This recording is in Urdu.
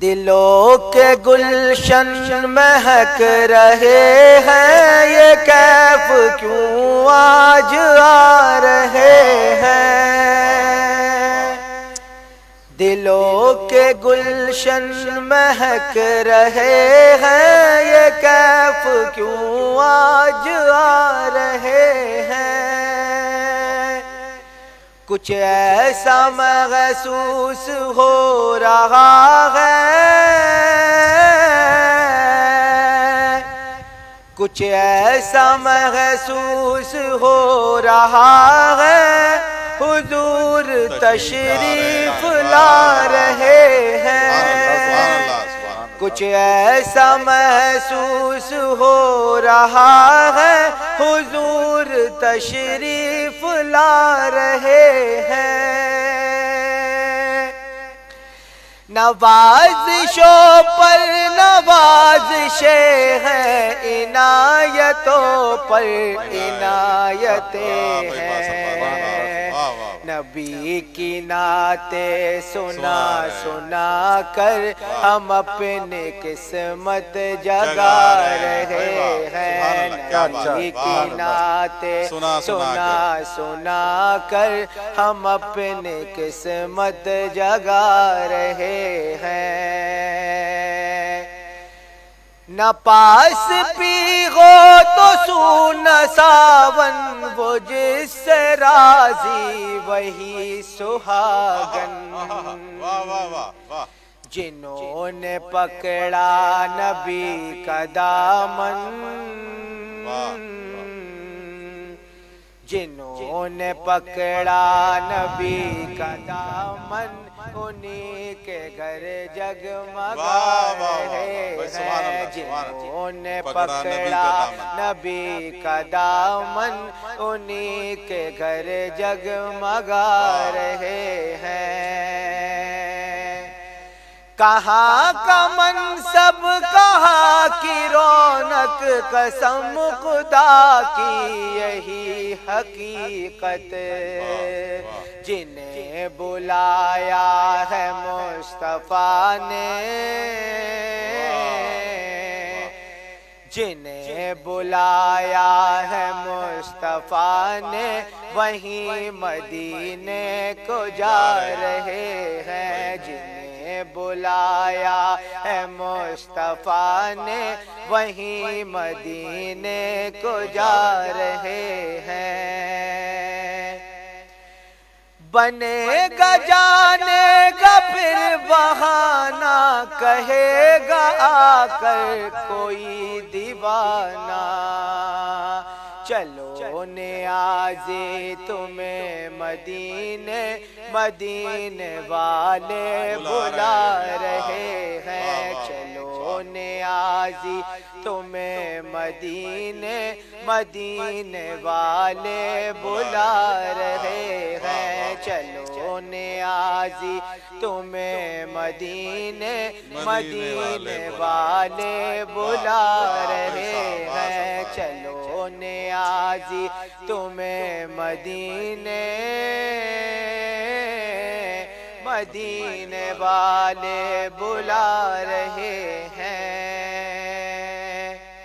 دلوں کے گلشن مہک رہے ہیں، یہ کیف کیوں آج آ رہے ہیں؟ دلوں کے گلشن مہک رہے ہیں، یہ کیف کیوں آج آ رہے ہیں؟ کچھ ایسا محسوس ہو رہا ہے، کچھ ایسا محسوس ہو رہا ہے، حضور تشریف لا رہے ہیں۔ کچھ ایسا محسوس ہو رہا ہے، حضور تشریف لا رہے ہیں۔ نوازشوں پر نوازشیں ہیں، عنایتوں پر عنایتیں ہیں۔ نبی کی نعتیں سنا سنا کر ہم اپنی قسمت جگا رہے ہیں۔ نبی کی نعتیں سنا سنا کر ہم اپنی قسمت جگا رہے ہیں۔ نہ پاس پی ہو تو سونا ساون، وہ جس سے راضی وہی سہاگن۔ جنہوں نے پکڑا نبی کا دامن، جنہوں نے پکڑا نبی کا دامن، انہی کے گھر جگمگا رہے ہیں۔ جنہوں نے پکڑا نبی کا دامن، انہی کے گھر جگمگا رہے ہیں۔ کہاں کا منصب، کہاں کی رونق، قسم خدا کی یہی حقیقت۔ جنہیں بلایا ہے مصطفیٰ نے، جنہیں بلایا ہے مصطفیٰ نے، وہیں مدینے کو جا رہے ہیں۔ جنہیں بلایا ہے مصطفیٰ نے، وہیں مدینے کو جا رہے ہیں۔ بنے گا جانے گا پھر بہانہ، کہے گا آ کر کوئی دیوانہ، چلو نیازی تمہیں مدینے، مدینے والے بلا رہے ہیں۔ چلو نیازی تمہیں مدینے، مدینے والے بلا رہے ہیں۔ چلو نیازی تمہیں مدینے، مدینے والے بلا رہے ہیں۔ چلو نیازی تمہیں مدینے، مدینے والے بلا رہے ہیں۔